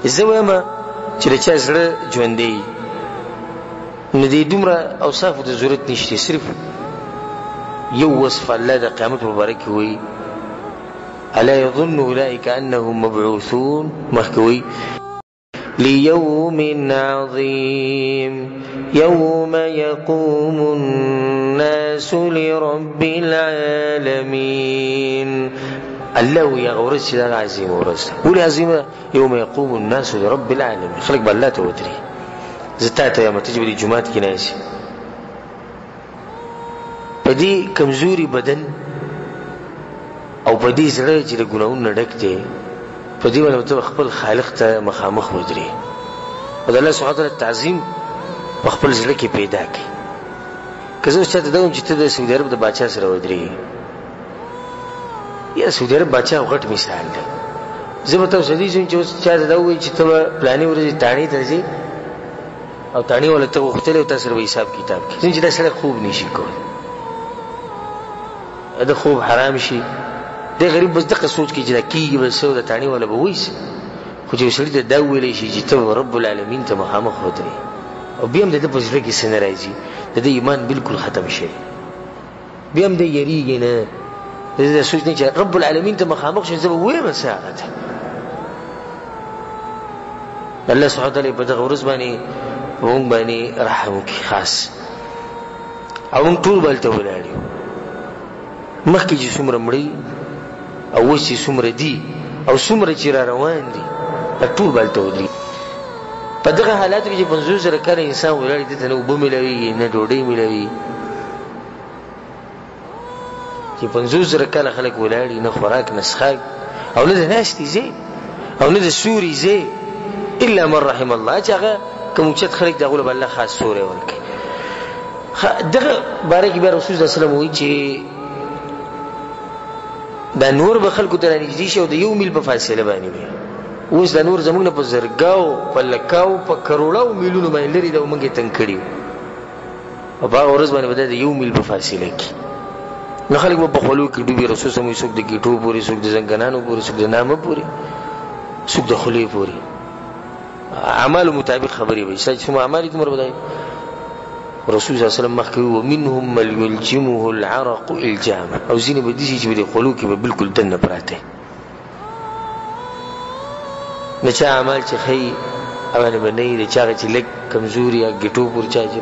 زه وایم چې د چا زړه ژوندی نو دې دومره اوصافو ته ضرورت نشته، صرف یو وصف الله د قیامت مبارک وي الا يظن اولئك انهم مبعوثون مخکوي ليوم عظيم يوم يقوم الناس لرب العالمين. الله يا غورس چې دا عظیم ورځ ولې عظیمه؟ يوم يقوم الناس لرب العالمين، خلق بالله ته ودري. زتا ته یم تجب دي جمعات کې نه شي په دې کمزوري بدن او په دې زړه چې د ګناهونو ډک دی، په دې باندې ته خپل خالق ته مخامخ ودرې او د الله سبحانه وتعالی تعظیم په خپل زړه کې پیدا کړي. که زه چاته دا وایم چې ته د سعودي عرب د باچا سره ودرې، یا سعودي عرب باچا غټ مثال دی. زه به تاسو دې چې اوس چاته دا وایي چې ته پلانې ورځې تاڼي ته ځې او تاڼي ولا ته وختلې او تاسو سره حساب کتاب کوي چې دا سره خوب نشي کولی، دا خوب حرام شي. دی غریب بس دغه سوچ کې چې دا کېږي بس د تاڼي والا به وایي، خو چې سړي ته دا وویلی شي چې ته رب العالمین ته مخامخ ودرې او بیا هم د ده په زړه کې څه نه راځي، د ده ایمان بلکل ختم شي، بیا هم دی یریږي نه، د ده سوچ نه چې رب العالمین ته مخامخ شي زه به ووایم څه هغه ته. الله سبحانه وتعالی په دغه ورځ باندې موږ باندې رحم وکړي خاص، او موږ ټول به هلته ولاړ یو. مخکې چې څومره مړي او اوس چې څومره دي او څومره چې را روان دي دا ټول به هلته ودرېږي. په دغه حالاتو کې چې 50,000 کاله انسان ولاړ دي، ته نه اوبه میلاوېږي نه ډوډۍ میلاوي، چې 50,000 کاله خلک ولاړ دي، نه خوراک نه څښاک او نه د ناستې ځای او نه د سوري ځای الا من رحم الله، چې هغه کوم اوچت خلک د هغو له به الله خاص سوری ورکوي. دغه باره کې بیا رسول صلی الله علیه وسلم وایي چې دا نور به خلکو ته رانږدې شي او د 1 میل په فاصله باندې وي. اوس دا نور زموږ نه په زرګاو په لکاو په کروڑاو میلونو باندې لري، دا موږ یې تنګ کړي او په هغه ورځ باندې به دا د 1 میل په فاصله کې نو خلک به په خولو کې ډوبي. رسول صلی الله علیه وسلم څوک د ګیټو پورې، څوک د زنګنانو پورې، څوک د نامه پورې، څوک د خولې پورې، اعمالو مطابق خبرې وي. څومره اعمال دومره بدای. رسول صلی الله علیه وسلم مخکې ومنهم من یلجمه العرق الجامه، او ځینې به داسې چې به د خولو کې به بلکل دننه پراته نه چا اعمال چې ښایي هغه به نه وي، د چا هغه چې لږ کمزوري یا ګیټو پورې چا چې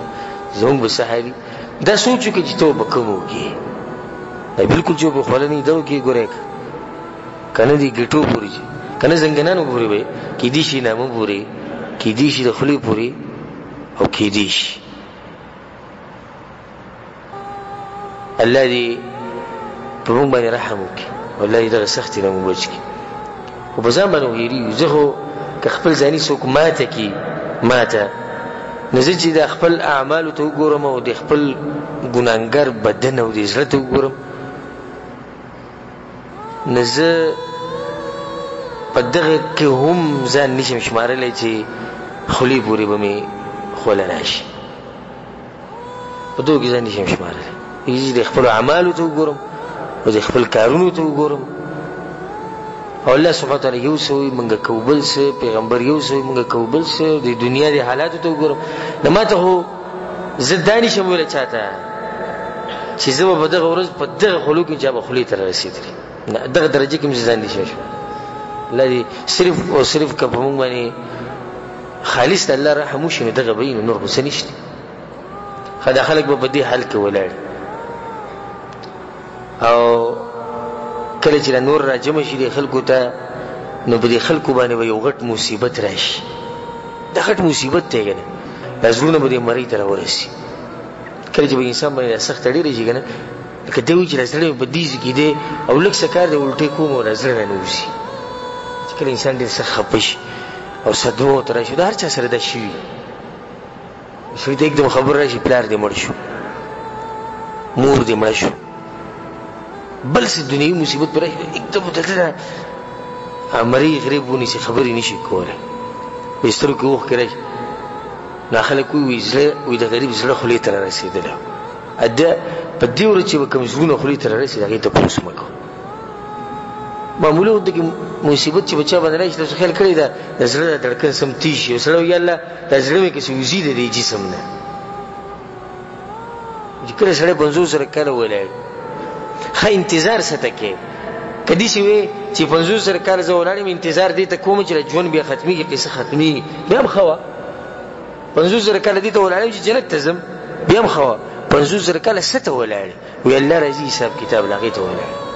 زموږ به څه حالي دا سوچ وکړي چې ته به کم وکړي، دا بلکل چې به خوله نه وي دا وکړي ګورې که نه دي ګیټو پورې که نه زنګنانو پورې به کیدای شي نامه پورې، کیدای شي د خولې پورې او کیدای شي. الله دې په موږ باندې رحم وکړي او الله دې دغه سختې نه موږ بچ کړي. خو په ځان باندې ویرېږو. زه خو که خپل ځاني څوک ماته کړي ماته نو زه چې د خپل اعمالو ته وګورم او د خپل ګناهګار بدن او د زړه ته وګورم نو زه په دغه کې هم ځان نشم شمارلی چې خولې پورې به مې خوله راشي، په دغو کې ځان نشم شمارلی. د خپل اعمالو ته وګورم او د خپل کارونو ته وګورم او الله سبحانه وتعالی یو څه وایي موږ کوو بل څه، پیغمبر یو څه وایي موږ کوو بل څه، د دنیا د حالاتو ته وګورم نو ما ته خو زه دا نشم ویلی چاته چې زه به په دغه ورځ په دغه خولو کې چا به خولې ته رارسېدلي، دغه درجه کې مې زه ځان نشم شم. الله دې صرف او صرف که په موږ باندې خالص د الله رحم وشي نو دغه به وي، نو نور خو څه نشته. دا خلک به په دې حال کې ولاړ او کله چې نور را جمع شي د خلکو ته نو په دې خلکو باندې به یو غټ مصیبت راشي. دا غټ مصیبت دی که نه، دا زړونه به دې مرۍ ته راورسي. کله چې به انسان باندې دا سخته ډېره شي که نه، لکه دی وایي چې دا زړه مې په دې ځای کې دی او لږ څه کار دی الټۍ کوم او دا زړه رانوځي. چې کله انسان ډېر سخت خفه شي او صدمو ته راشي، دا هر چا سره دا شوي سړي ته एकदम خبر راشي پلار دې مړ شو، مور دې مړه شو، بل څه دنیوي مصیبت پر راشي एकदम دلته مرۍ غریب ونیسي، خبرې نشي کولی، په سترګو کې اوښکې راشي. نو خلک وایي زړه د غریب زړه خولې ته رارسېدلی، په دې ورځ چې به کوم زړونه خولې ته رارسي د هغې تپوس مه کوه. معمولی ود کې مصیبت چې بچا باندې راشي تاسو خیال کړی دا د زړه د دړکن سم تیشي سره یا الله د زړه مې کې سوزي د جسم نه چې کله سره 50 سره کله ولای ها انتظار ستکه کدی سی وی چې 50 سره کله زولانې انتظار دي ته کوم چې ژوند بیا ختمي کې قصه ختمي بیا هم خوا 50 سره کله دي ته ولانې چې جنت تزم بیا هم خوا 50 سره کله ست ولای وی الله رضی حساب کتاب لاغې ته ولای